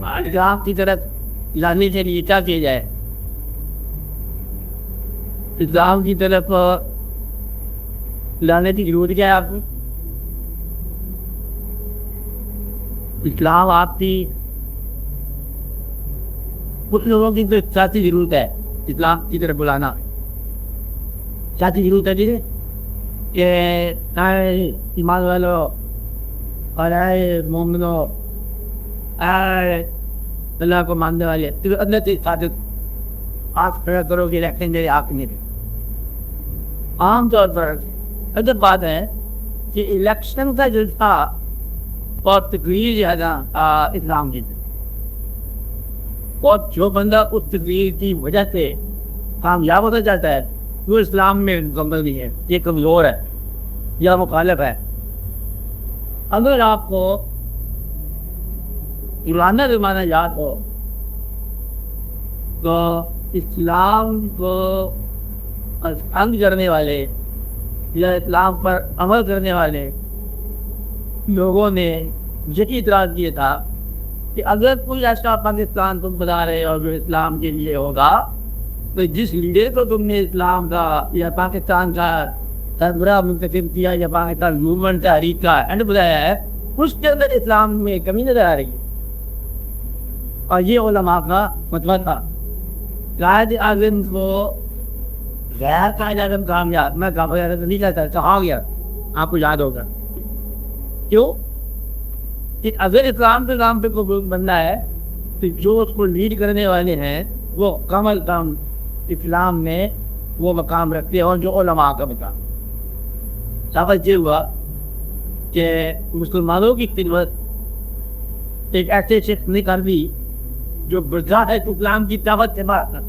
اسلام کی طرف لانے کے لیے کیا کیا جائے؟ اسلام کی طرف لانے کی ضرورت کیا ہے آپ کو؟ اسلام آپ کی کچھ لوگوں کی تو ساتھی ضرورت ہے اسلام کی طرف بلانا. ساتھی ضرورت ہے جی کہ ایمان والو اور اے مومنو اے اللہ کو ماننے والے تو اللہ سے صادق آپ کھڑا کرو کہ الیکشن میرے آپ میں. عام طور پر ادب بات ہے کہ الیکشن کا جو تھا اور تقریر زیادہ اسلام کی، اور جو بندہ اس تقریر کی وجہ سے کامیاب ہوتا جاتا ہے وہ اسلام میں مکمل نہیں ہے، یہ کمزور ہے یا مخالف ہے. اگر آپ کو پرانا زمانہ یاد ہو تو اسلام کو تنگ کرنے والے یا اسلام پر عمل کرنے والے لوگوں نے یہی اعتراض کیا تھا کہ اگر کوئی ایسا پاکستان تم بتا رہے ہو جو اسلام کے لیے ہوگا تو جس لیڈر کو تم نے اسلام کا یا پاکستان کا سربراہ منتخب کیا یا پاکستان موومنٹ تحریک کا اینڈ بتایا ہے اس کے اندر اسلام میں کمی نظر آ رہی ہے. اور یہ علماء کا فتویٰ تھا. قائد اعظم کو غیر قائد اعظم کامیاب میں نہیں چاہتا کہا گیا آپ کو یاد ہوگا. کیوں کہ اگر اسلام کے نام پہ کوئی بننا ہے تو جو اس کو لیڈ کرنے والے ہیں وہ کم از کم اسلام میں وہ مقام رکھتے ہیں اور جو علماء کا مقام. سبق یہ ہوا کہ مسلمانوں کی خدمت ایک ایسے شخص نے کر دی جو برداشت ہے اسلام کی دعوت سے بات کر.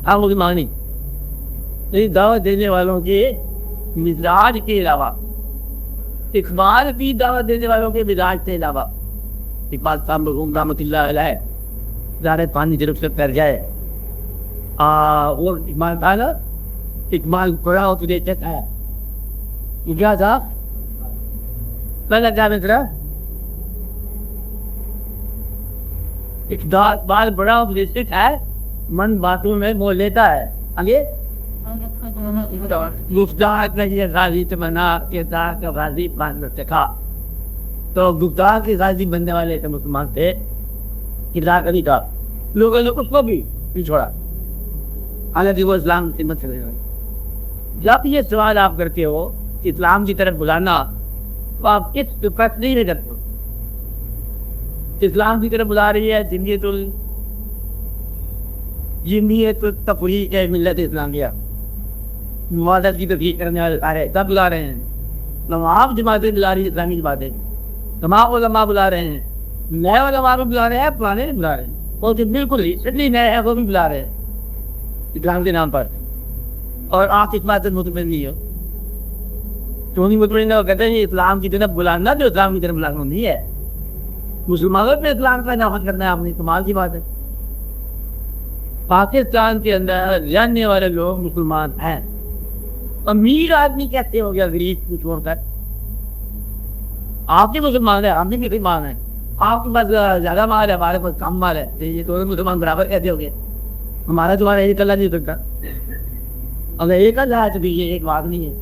ہم مسلمانی دعوت دینے والوں کے مزاج کے علاوہ اقبال بھی دعوت دینے والوں کے مزاج سے علاوہ اقبال صاحب مرحوم رحمۃ اللہ علیہ زارے پانی طرف سے کر جائے وہ اقبال تھا نا. اقبال بڑا ہو تجھے چک ہے کیا تھا پہلا کیا مترا اقبال بڑا ہو تجھے چک ہے من باتوں میں وہ لیتا ہے. آگے گفتار کا یہ غازی تمنا کردار کا غازی پان رکھا. تو گفتار کے غازی بننے والے تھے مسلمان تھے، کردار کا نہیں تھا. لوگوں نے اس کو بھی چھوڑا حالانکہ وہ اسلام کی خدمت کرنے والے. جب یہ سوال آپ کرتے ہو اسلام کی طرف بلانا تو آپ کس فکر نہیں کرتے ہو؟ اسلام کی طرف بلا رہی ہے جمعیت التفریق ملت اسلامیہ، موادت کی تفریق کرنے والے سارے سب بلا رہے ہیں. تمام جماعتیں بلا رہی ہیں اسلامی جماعتیں، تمام علماء بلا رہے ہیں، نئے علماء بھی بلا رہے ہیں، پرانے بھی بلا رہے ہیں، اور جو بالکل ریسنٹلی نئے ہیں وہ بھی بلا رہے ہیں اسلام کے نام پر. اور آپ اس بات سے مطمئن نہیں ہو کیوں نہیں مطمئن ہو؟ کہتے ہیں اسلام کی طرف بلانا جو اسلام کی طرف بلانا نہیں ہے. مسلمانوں میں اسلام کا نافذ کرنا ہے اپنی کمال کی بات ہے. پاکستان کے اندر رہنے والے لوگ مسلمان ہیں. امیر آدمی کہتے ہو گیا غریب کو چھوڑ کر. آپ بھی مسلمان ہیں، ہم بھی مسلمان ہیں. آپ کے پاس زیادہ مال ہے، ہمارے پاس کم مال ہے، یہ دونوں مسلمان برابر کہتے ہو گے. ہمارا تمہارا ایک اللہ نہیں سکتا. اگر ایک اللہ ہے تو بھی یہ ایک بات نہیں ہے.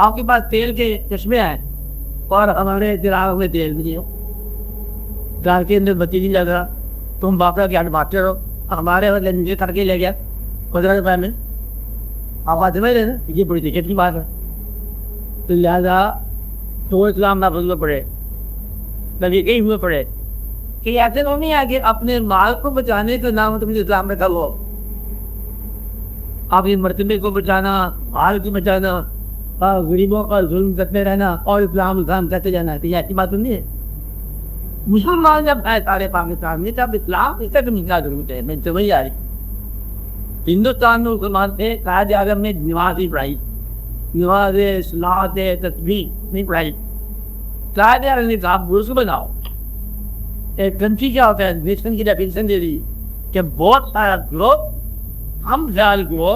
آپ کے پاس تیل کے چشمے ہیں اور ہمارے چراغ میں تیل بھی نہیں ہو. گھر کے اندر بتی نہیں لگ رہا، تم باپرا کے ہاتھ بانٹتے رہو. ہمارے بدلے مجھے کر کے لے گیا 15 روپئے میں. آپ بات سمجھ رہے نا، یہ بڑی دقت کی بات ہے. تو لہٰذا تو اسلام نہ بدلنا پڑے، تب یہ کہیں ہوئے پڑے کہ ایسے لوگ نہیں آگے اپنے مال کو بچانے کا نام تم اسلام میں کر لو. آپ یہ مرتبے کو بچانا، مال کو بچانا، غریبوں کا ظلم کرتے رہنا اور اسلام کرتے جانا، تو یہ ایسی بات نہیں ہے. مسلمان جب ہے سارے پاکستان میں تب اسلام اس سے کیا ضرورت ہے؟ میں سمجھ آ رہی. ہندوستان میں مسلمان تھے، قائد اعظم نے نماز نہیں پڑھائی، نماز صلاۃ تسبیح نہیں پڑھائی. قائد اعظم نے کہا رسول بناؤ. ایک کنٹری کیا ہوتا ہے نیشن کی ڈیفینیشن دے دی کہ بہت سارا گروہ، ہم خیال گروہ،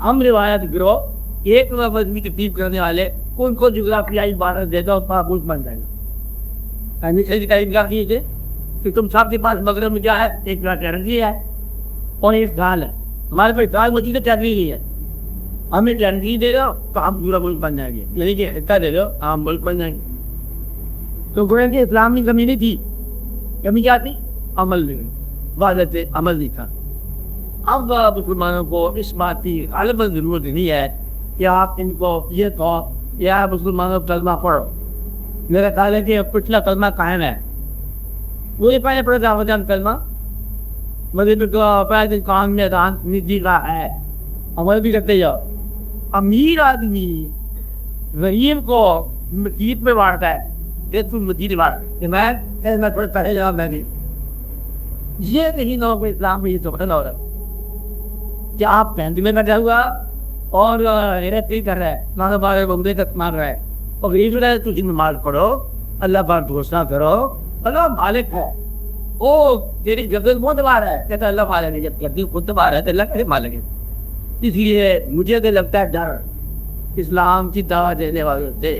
ہم روایت گروہ، ایک لفظ کی تکلیف کرنے والے ان کو جغرافیائی عبارت دیتا اور ملک بن جائے گا. انکار کیے تھے کہ تم سب کے پاس مغرب میں کیا ہے؟ ایک ٹرنکی ہے اور ایک ڈھال ہے. ہمارے پاس ڈھال مچی تو ٹرنکی نہیں ہے. ہمیں ٹرنکی دے دو تو ہم پورا ملک بن جائیں گے, یعنی کہ حصہ دے دو ہم ملک بن جائیں گے. تو گویا کہ اسلام میں کمی نہیں تھی. کمی کیا تھی؟ عمل نہیں, وحدت عمل نہیں تھا. اب مسلمانوں کو اس بات کی غالباً ضرورت نہیں ہے کہ آپ ان کو یہ کہو یا مسلمانوں کو کلمہ پڑھو. میرا خیال ہے کہ پچھلا کلمہ قائم ہے. وہی پہلے پڑھے تھا کلمہ مطلب پہلے کام میں دان نجی کا ہے, عمل بھی کرتے جاؤ. امیر آدمی غریب کو مسجد میں بانٹتا ہے, مسجد بانٹ میں پڑھتا جواب میں نہیں. یہ نہیں نہ ہو اسلام میں یہ تو ختم ہو رہا کہ آپ پینتی میں بیٹھا ہوا اور کر رہا ہے, نہ بارے بندے تک مار رہا ہے اور غریب رہا ہے. تو نماز پڑھو, اللہ پاک بھروسہ کرو, اللہ مالک ہے. وہ تیری گردن بہت دبا رہا ہے, کہتا اللہ مالک ہے. جب گردن خود دبا رہا ہے تو اللہ کہتے مالک ہے. اس لیے مجھے تو لگتا ہے ڈر اسلام کی دعوت دینے والوں سے.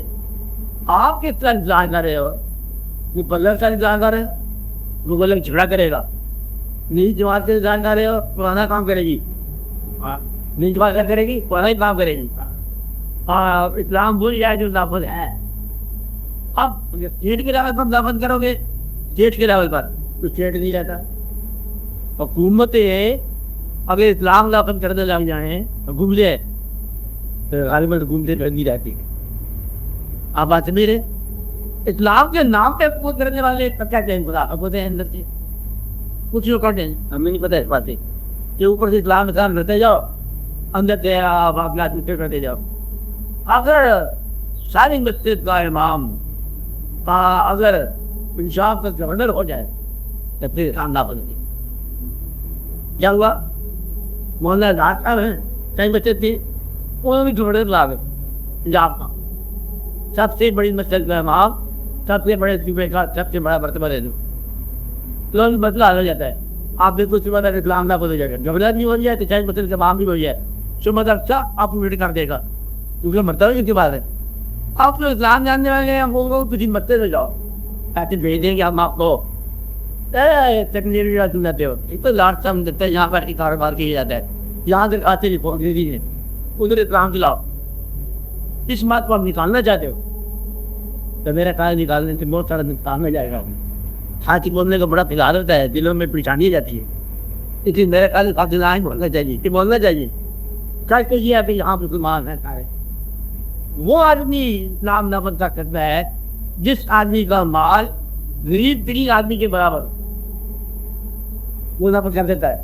آپ کس طرح انتظام کر رہے ہو؟ وہ بلر کا انتظام کر رہے ہو, وہ بلر جھگڑا کرے گا. نئی جماعت کا انتظام کر رہے ہو, پرانا کام کرے گی. نئی جماعت کیا کرے گی؟ پرانا ہی کام کرے گی. اسلام بھول جائے جو نافذ ہے. اب اسٹیٹ کے لیول پر نافذ کرو گے, اسٹیٹ کے لیول پر تو اسٹیٹ نہیں رہتا. حکومتیں اگر اسلام نافذ کرنے لگ جائیں گھوم لے غالباً گھومتے نہیں رہتی. آپ بات سمجھ رہے؟ اسلام کے نام پہ حکومت کرنے والے کیا چاہیں خدا حکومت ہیں اندر سے کچھ لوگ کرتے ہیں, ہمیں نہیں پتہ اس باتیں کہ اوپر سے اسلام نظام کرتے جاؤ, اندر سے آپ معاملات کرتے جاؤ. اگر ساری مسجد کا امام اگر انصاف کا گورنر ہو جائے تو پھر اسلام نافذ نہیں. کیا ہوا؟ محلہ لاتا ہے کئی بچے تھے, انہوں نے گورنر لا گئے پنجاب کا, سب سے بڑی مسجد کا امام, سب سے بڑے صوبے کا سب سے بڑا مرتبہ دے دوں. لوگ مسئلہ آ جاتا ہے. آپ بالکل صبح تک اسلام نافذ ہو جائے گا, گورنر نہیں ہو جائے تو چاہے مسجد کا امام بھی ہو جائے, صبح تک سب آپ کو کر دے گا, کیونکہ مرتبہ کی بات ہے. آپ لوگ اسلام جاننے والے ہیں, ہم لوگوں کو کسی مسجد ہو جاؤ, ایسے بھیج دیں گے ہم آپ کو تکنیکی سنتے ہو. ایک تو لاٹ سم دیتے ہیں, یہاں پر ہی کاروبار کیا جاتا ہے, یہاں تک آتے نہیں پہنچ دیجیے, ادھر اسلام چلاؤ. اس بات کو آپ نکالنا چاہتے ہو تو میرا خیال نکالنے سے بہت سارا نقصان ہو جائے گا. ہاتھی بولنے کا بڑا فلال ہوتا ہے, دلوں میں پریشانی جاتی ہے. لیکن میرے خیال سے بولنا چاہیے کہ بولنا چاہیے سچ کہ یہ ابھی یہاں مسلمان ہے سارے. وہ آدمی اسلام نافذ کر سکتا ہے جس آدمی کا مال غریب ترین آدمی کے برابر وہ نافذ کر دیتا ہے.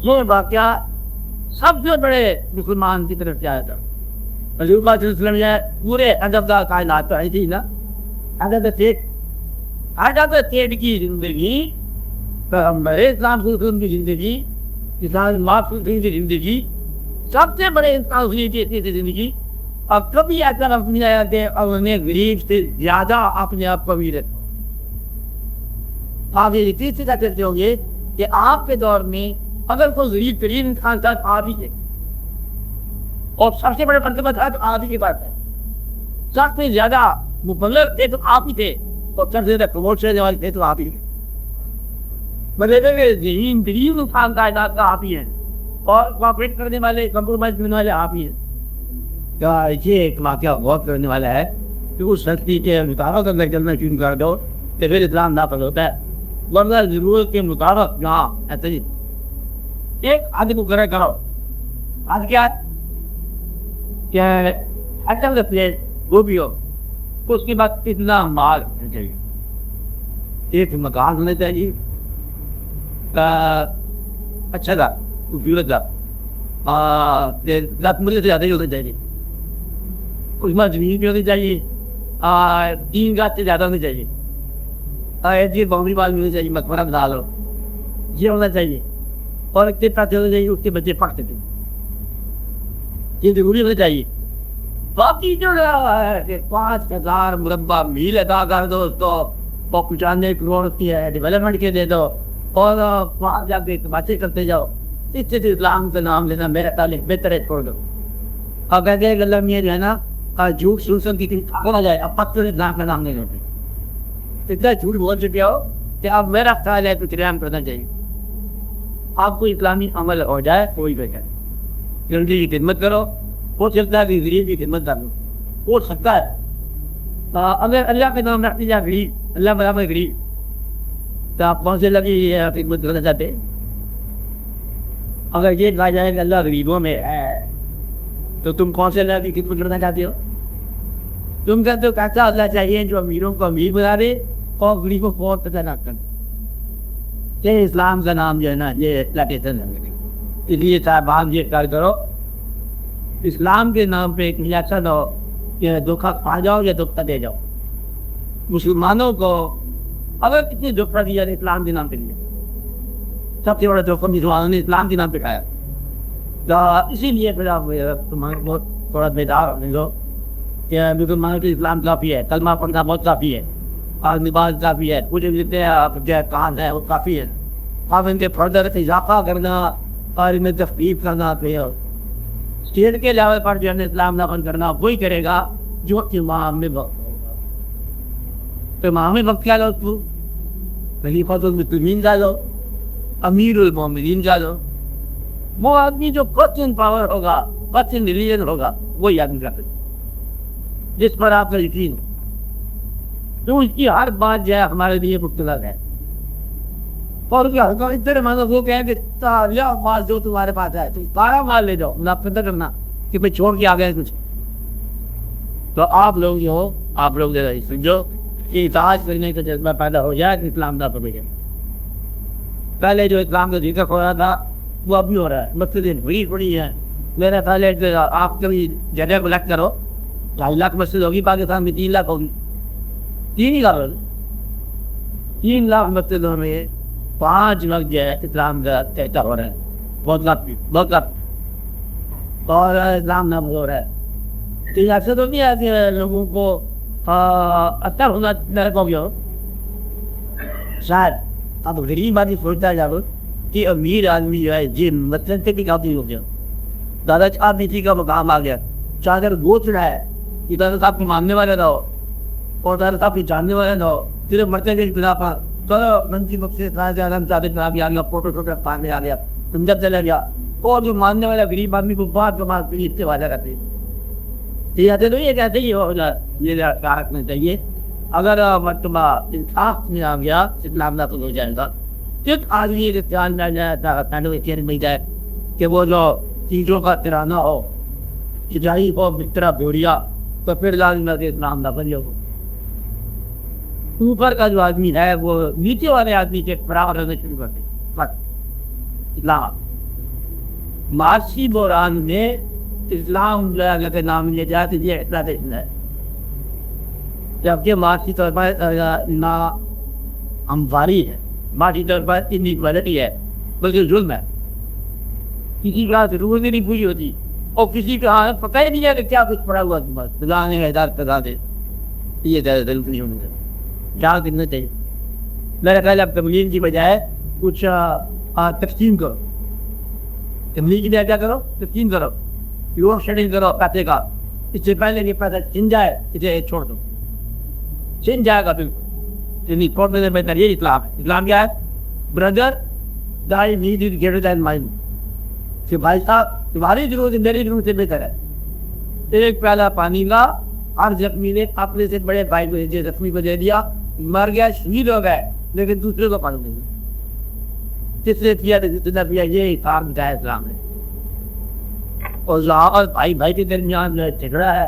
یہ واقعہ سب سے بڑے مسلمان کی طرف سے آیا تھا. حضور پاک صلی اللہ علیہ وسلم نے پورے ادب کا کائنات پر آئی تھی نا, ادب کی زندگی, پیغمبر اسلام صلی اللہ علیہ وسلم کی زندگی, اسلام معاف کی زندگی, سب سے بڑے انسان کی زندگی. اب کبھی ایسا وقت نہیں آیا کہ انہیں غریب سے زیادہ اپنے آپ کو بھی رکھا. آپ یہ تیسری طرح کرتے ہوں گے کہ آپ کے دور میں اگر کوئی غریب ترین انسان تھا تو آپ ہی تھے, اور سب سے بڑے مرتبہ تھا تو آپ ہی کے پاس ہے. سب سے زیادہ مبلغ تھے تو آپ ہی تھے, اور سب سے زیادہ پروموٹ کرنے والے تھے تو آپ ہی. مطلب ذہین ترین انسان کائنات کا آپ ہی ہیں, اور کوآپریٹ کرنے والے, کمپرومائز کرنے والے آپ ہی ہیں. کیا یہ ایک واقعہ غور کرنے والا ہے کہ اس شخصی کے مطابق اگر چلنا شروع کر دو تو پھر اسلام نافذ ہوتا ہے, ورنہ ضرورت کے مطابق نہ ایسا ہی. ایک حد کو کرو, حد کیا ہے کہ اچھا پلیس وہ بھی ہو, اس کے بعد کتنا مال ہونا چاہیے, ایک مکان ہونا چاہیے اچھا تھا خوبصورت تھا, 10 ملے سے زیادہ ہی ہونا چاہیے. اس میں زمین بھی ہونی چاہیے, 3 گاہ سے زیادہ ہونی چاہیے, ایسی باؤنڈری وال بھی ہونی چاہیے, مقبرہ ڈال ہو, یہ ہونا چاہیے. اور اتنے پیسے ہونے چاہیے اس کے بچے پڑھ سکیں, یہ ضروری ہونا چاہیے. باقی جو 5,000 مربع میل ادا کر دو اس کو, 95 کروڑ کی ہے ڈیولپمنٹ کے دے دو, اور وہاں جا کے باتیں کرتے جاؤ. اس سے اسلام کا نام لینا میرا تعلق بہتر ہے, چھوڑ دو. اور کہتے ہیں کہ اللہ میاں جو ہے نا جھوٹ سن کی ہو جائے, اب پتہ اسلام کا نام نہیں لیتے. اتنا جھوٹ بول چکے ہو کہ اب میرا خیال ہے تو قیام کرنا چاہیے. آپ کو اسلامی عمل ہو جائے کوئی بہتر, جلدی کی خدمت کرو, ہو سکتا ہے کہ غریب کی خدمت کر لو, ہو سکتا ہے. اگر اللہ کے نام رکھتے جائے غریب, اللہ برابر غریب, تو آپ کون سے اللہ کی خدمت کرنا چاہتے ہیں؟ اگر یہ کہا جائے کہ اللہ غریبوں میں ہے تو تم کون سے اللہ کی خدمت کرنا چاہتے ہو؟ تم کہتے ہو کیسا اللہ چاہیے جو امیروں کو امیر بنا دے اور غریبوں کو بہت پتہ نہ کر. یہ اسلام کا نام جو ہے نا یہ پلاٹیشن ہے. اس لیے صاحب آپ یہ کر کرو, اسلام کے نام پہ ایک ریاست ہو کہ دھوکہ کھا جاؤ یا دھوکہ دے جاؤ. مسلمانوں کو اگر کتنی دھوکہ دیا اسلام کے نام پہ دیا, سب سے بڑا دھوکہ مسلمانوں نے اسلام کے نام پہ کھایا. تو اسی لیے پھر آپ تمہارے بہت تھوڑا بیدار ہونے لو کہ مسلمانوں کے اسلام کافی ہے, کلمہ پڑھنا بہت کافی ہے, اور نماز کافی ہے, مجھے جتنے آپ جو کام ہے وہ کافی ہے. آپ ان کے فردر اضافہ کرنا اور ان میں تفریح کرنا پہ اسٹیٹ کے لیول پر جو ہے اسلام نافذ کرنا وہی کرے گا جو امام میں وقت ہوگا. تو امام میں وقت کیا لو, تو خلیفۃ المسلمین کا لو, امیر المومنین کا لو. وہ آدمی جو فرسٹ ان پاور ہوگا, فرسٹ ان ریلیجن ہوگا, وہی آدمی کا جس پر آپ کا یقین ہو. تو اس کی ہر بات جو ہے ہمارے لیے مختلف ہے. اور اس طرح مانو وہ کہیں کہ مال جو تمہارے پاس ہے تم سارا مال لے جاؤ, نہ فکر کرنا کہ میں چھوڑ کے آ گیا کچھ. تو آپ لوگ جو ہو, آپ لوگ سمجھو کہ اطاعت کرنے کا جذبہ پیدا ہو جائے کہ اسلام نہ پڑے گا. پہلے جو اسلام کا ذکر ہو رہا تھا وہ اب بھی ہو رہا ہے. مسجد بڑی ہے, میرا خیال ہے کہ آپ کبھی جگہ کو لگ کرو 2.5 لاکھ مسجد ہوگی پاکستان میں, 3 لاکھ ہوگی, 3 لاکھ مسجدوں میں 5 لاکھ جو ہے اسلام کا کہتا ہو رہا ہے. بہت کافی اور اسلام نام ہو رہا ہے. تو ایسا تو نہیں ہے کہ لوگوں کو اچھا ہونا کو گیا ہو. شاید اب غریب آدمی سوچتا ہے جب کہ امیر آدمی جو ہے جن مسجد سے بھی کافی ہو گیا, دادا چار نیچی کا مقام آ گیا, چادر گوچ رہا ہے کہ دادا صاحب کو ماننے والا نہ ہو اور دادا صاحب کی جاننے والا نہ ہو, صرف مرتے کے بنا پر چلو منسی مقصد فوٹو شوٹو پانے آ گیا, سمجھا چلا گیا. اور جو ماننے والا غریب آدمی کو بات جماعت بھی اس سے وعدہ کرتے تو یہ کہتے ہی ہو جائے, یہ رکھنا چاہیے. اگر مرتبہ انصاف میں آ گیا اسلام نہ ہو جائے گا. جس آدمی کے دھیان میں جائے مل جائے کہ وہ جو چیزوں کا ترانہ ہو, کھچائی ہو, مترا بوریا, تو پھر لازم اسلام نہ بن جاؤ. اوپر کا جو آدمی ہے وہ نیچے والے آدمی سے برابر رہنا شروع کرتے. بس اسلام معاشی بحران میں اسلام اللہ کے نام لے جائے تو یہ ایکسپلائٹیشن ہے. جبکہ معاشی طور پر نا ہمواری ہے, معاشی طور پر انیکوالٹی ہے, بلکہ ظلم ہے. کسی کا ضرورت نہیں پوری ہوتی اور کسی کا پتہ ہی نہیں ہے کہ کیا کچھ پڑا ہوا تمہارے بلانے کا ہدایت کرا دے. یہ دل نہیں ہونے چاہیے, کیا کرنا چاہیے. میرا خیال اب تبلیغ کی بجائے کچھ تقسیم کرو. تبلیغ کی بجائے کیا کرو, تقسیم کرو, لوگ شیڈنگ کرو پیسے کا. اس سے پہلے یہ پیسہ چھن جائے اسے چھوڑ دو, چھن جائے گا بالکل. چھوڑ دینے بہتر یہ اسلام ہے. اسلام کیا ہے؟ بردر دائی need is greater than mine, کہ بھائی صاحب تمہاری ضرورت میری ضرورت سے بہتر ہے. ایک پیالہ پانی کا ہر زخمی نے اپنے سے بڑے بھائی کو زخمی کو دے دیا, مر گیا, شہید ہو گئے, لیکن دوسرے کو پانی نہیں دیا. جس نے کیا جتنا کیا, یہ کام کا اسلام ہے. اور بھائی بھائی کے درمیان جو ہے جھگڑا ہے,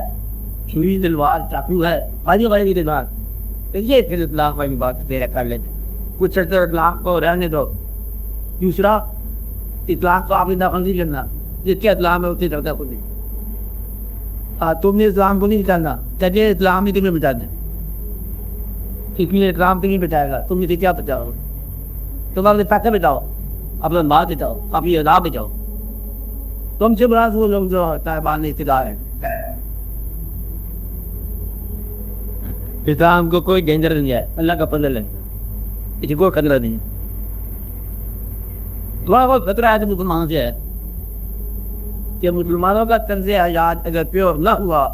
چھری تلوار چاقو ہے, بھائی بھائی کے درمیان, تو یہ پھر اسلام والی بات میرا کر لیتے. کچھ اسلام کو رہنے دو. دوسرا اسلام کو آپ نے دخل نہیں کرنا, جس کے اسلام ہے اس سے زیادہ کو نہیں. تم نے اسلام کو نہیں بچانا, چلیے اسلام ہی تمہیں بچا دیں. اس لیے اسلام تمہیں بچائے گا, تم اسے کیا بچاؤ گے؟ تم اپنے پیسے بچاؤ, اپنا مال بچاؤ, اپنی ادا بچاؤ. تم سے برا وہ لوگ جو طالبان اقتدار ہیں. اسلام کو کوئی ڈینجر نہیں ہے, اللہ کا فضل ہے, اسے کوئی خطرہ نہیں ہے. تھوڑا بہت خطرہ ہے تو مسلمانوں سے ہے کہ مسلمانوں کا طرز حیات اگر پیور نہ ہوا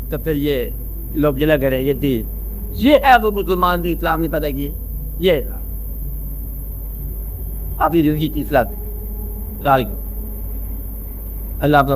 تو پھر یہ لوگ جلا کریں, یہ تھی یہ ہے وہ مسلمان کی اسلامی پتگی. یہ آپ کی زندگی کی اصلاح. اللہ آپ کا